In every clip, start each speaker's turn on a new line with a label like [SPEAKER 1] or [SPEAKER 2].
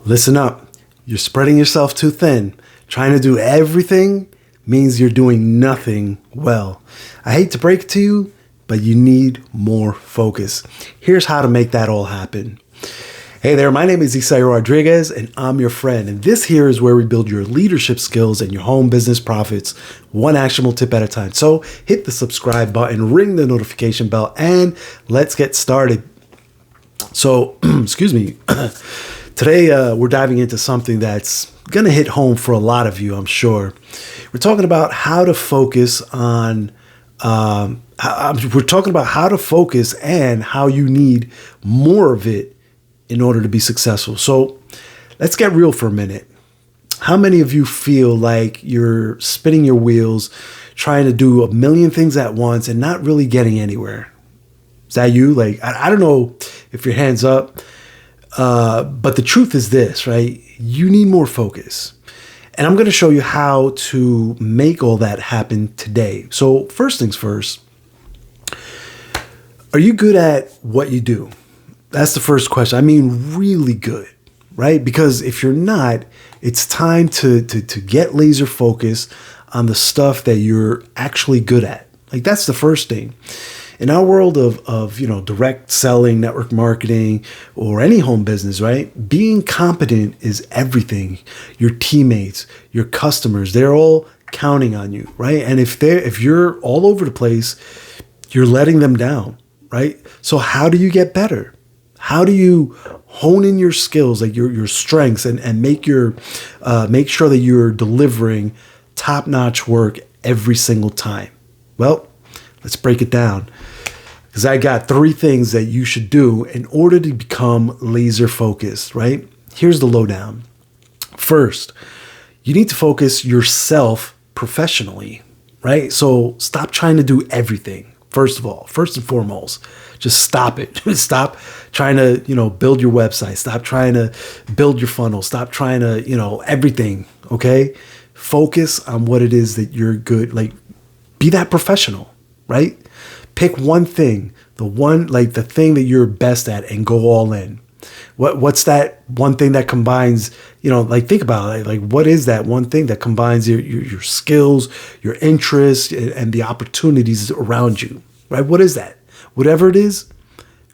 [SPEAKER 1] Listen up. You're spreading yourself too thin. Trying to do everything means you're doing nothing well. I hate to break it to you, but you need more focus. Here's how to make that all happen. Hey there, my name is Isai Rodriguez, and I'm your friend. And this here is where we build your leadership skills and your home business profits, one actionable tip at a time. So hit the subscribe button, ring the notification bell, and let's get started. So, excuse me. Today, we're diving into something that's going to hit home for a lot of you, I'm sure. We're talking about how to focus on, we're talking about how to focus and how you need more of it in order to be successful. So let's get real for a minute. How many of you feel like you're spinning your wheels, trying to do a million things at once and not really getting anywhere? Is that you? Like, I don't know if your hand's up. But the truth is this, right? You need more focus. And I'm going to show you how to make all that happen today. So first things first, are you good at what you do? That's the first question. I mean, really good, right? Because if you're not, it's time to get laser focused on the stuff that you're actually good at. Like, that's the first thing. In our world of direct selling, network marketing, or any home business, right? Being competent is everything. Your teammates, your customers, they're all counting on you, right? And if you're all over the place, you're letting them down, right? So how do you get better? How do you hone in your skills, like your strengths, and make sure that you're delivering top-notch work every single time? Well, let's break it down, because I got 3 things that you should do in order to become laser focused, right? Here's the lowdown. First, you need to focus yourself professionally, right? So stop trying to do everything. First of all, first and foremost, just stop it. Stop trying to, build your website. Stop trying to build your funnel. Stop trying to, everything, okay? Focus on what it is that you're good, like, be that professional, right? Pick one thing, the thing that you're best at, and go all in. What's that one thing that combines, think about it. Like, what is that one thing that combines your skills, your interests, and the opportunities around you, right? What is that? Whatever it is,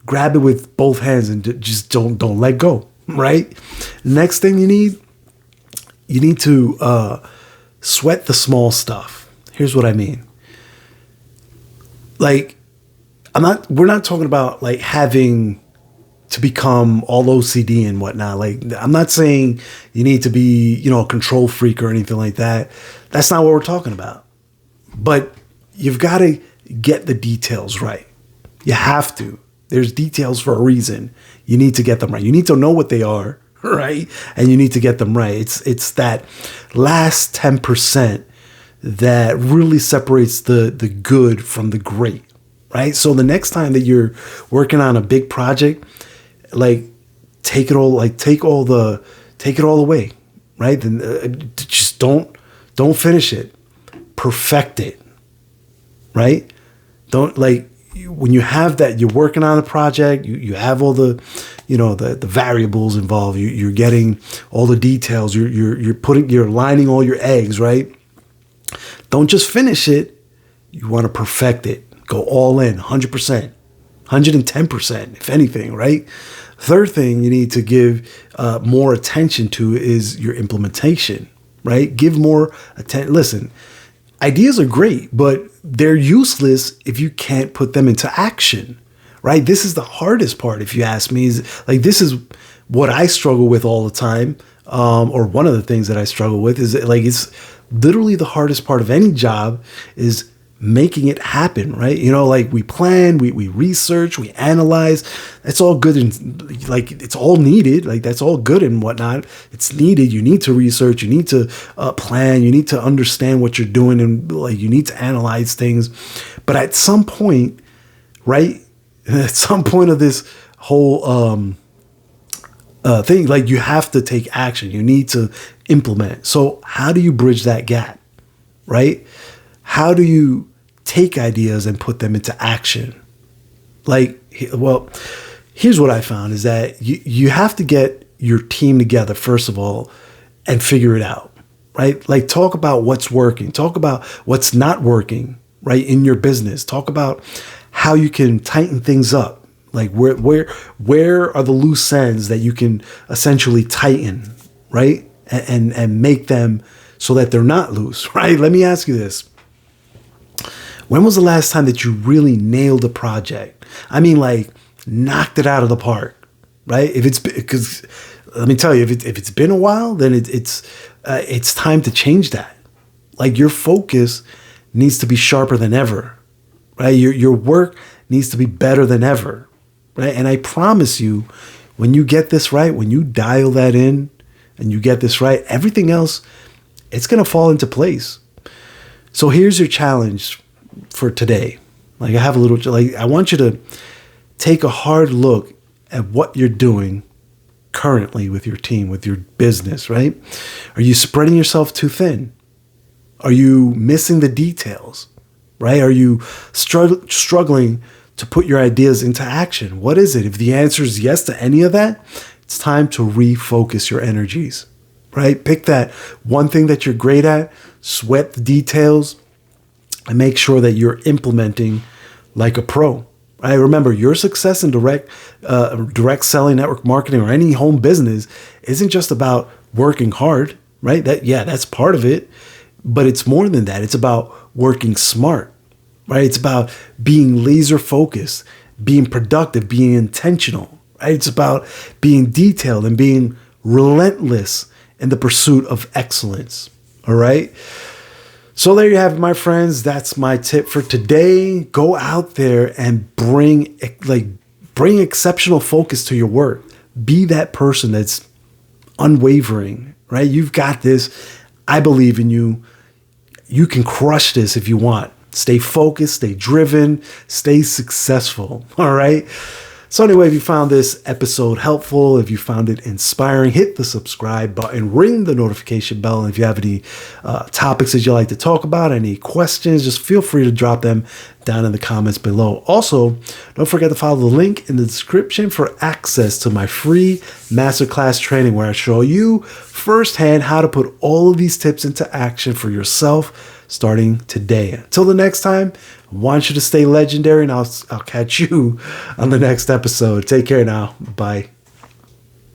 [SPEAKER 1] grab it with both hands and just don't let go, right? Next thing you need to sweat the small stuff. Here's what I mean. Like, we're not talking about like having to become all OCD and whatnot. Like, I'm not saying you need to be, a control freak or anything like that. That's not what we're talking about. But you've got to get the details right. You have to. There's details for a reason. You need to get them right. You need to know what they are, right? And you need to get them right. It's that last 10% that really separates the good from the great, right? So the next time that you're working on a big project, like, take it all the way, right? Then just don't finish it, perfect it, right? Don't, like, when you have that, you're working on a project, you have all the, the variables involved. You're getting all the details. You're lining all your eggs, right? Don't just finish it. You want to perfect it. Go all in, 100%, 110%, if anything, right? Third thing you need to give more attention to is your implementation, right? Give more attention. Listen, ideas are great, but they're useless if you can't put them into action, right? This is the hardest part, if you ask me. This is what I struggle with all the time, or one of the things that I struggle with is it's literally the hardest part of any job is making it happen, right? We plan, we research, we analyze. That's all good, and it's all needed. Like, that's all good and whatnot. It's needed. You need to research. You need to plan. You need to understand what you're doing, and you need to analyze things. But at some point, right? At some point of this whole thing, you have to take action. You need to implement. So how do you bridge that gap, right? How do you take ideas and put them into action? Here's what I found is that you have to get your team together, first of all, and figure it out, right? Like, talk about what's working, talk about what's not working, right, in your business. Talk about how you can tighten things up. Like, where are the loose ends that you can essentially tighten, right? And make them so that they're not loose, right? Let me ask you this. When was the last time that you really nailed a project? I mean, like, knocked it out of the park, right? If it's, because let me tell you, if it's been a while, then it's time to change that. Like, your focus needs to be sharper than ever, right? Your work needs to be better than ever, right? And I promise you, when you get this right, when you dial that in and you get this right, everything else, it's going to fall into place. So here's your challenge for today. Like, I have a little, like, I want you to take a hard look at what you're doing currently with your team, with your business, right? Are you spreading yourself too thin? Are you missing the details, right? Are you struggling to put your ideas into action? What is it? If the answer is yes to any of that, it's time to refocus your energies, right? Pick that one thing that you're great at, sweat the details, and make sure that you're implementing like a pro. Right? Remember, your success in direct selling, network marketing, or any home business isn't just about working hard, right? That's part of it, but it's more than that. It's about working smart, right? It's about being laser focused, being productive, being intentional, right? It's about being detailed and being relentless in the pursuit of excellence. All right. So there you have it, my friends. That's my tip for today. Go out there and bring exceptional focus to your work. Be that person that's unwavering, right? You've got this. I believe in you. You can crush this if you want. Stay focused, stay driven, stay successful. All right. So anyway, if you found this episode helpful, if you found it inspiring, hit the subscribe button, ring the notification bell. And if you have any topics that you'd like to talk about, any questions, just feel free to drop them down in the comments below. Also, don't forget to follow the link in the description for access to my free masterclass training, where I show you firsthand how to put all of these tips into action for yourself starting today. Until the next time, I want you to stay legendary, and I'll catch you on the next episode. Take care now. Bye.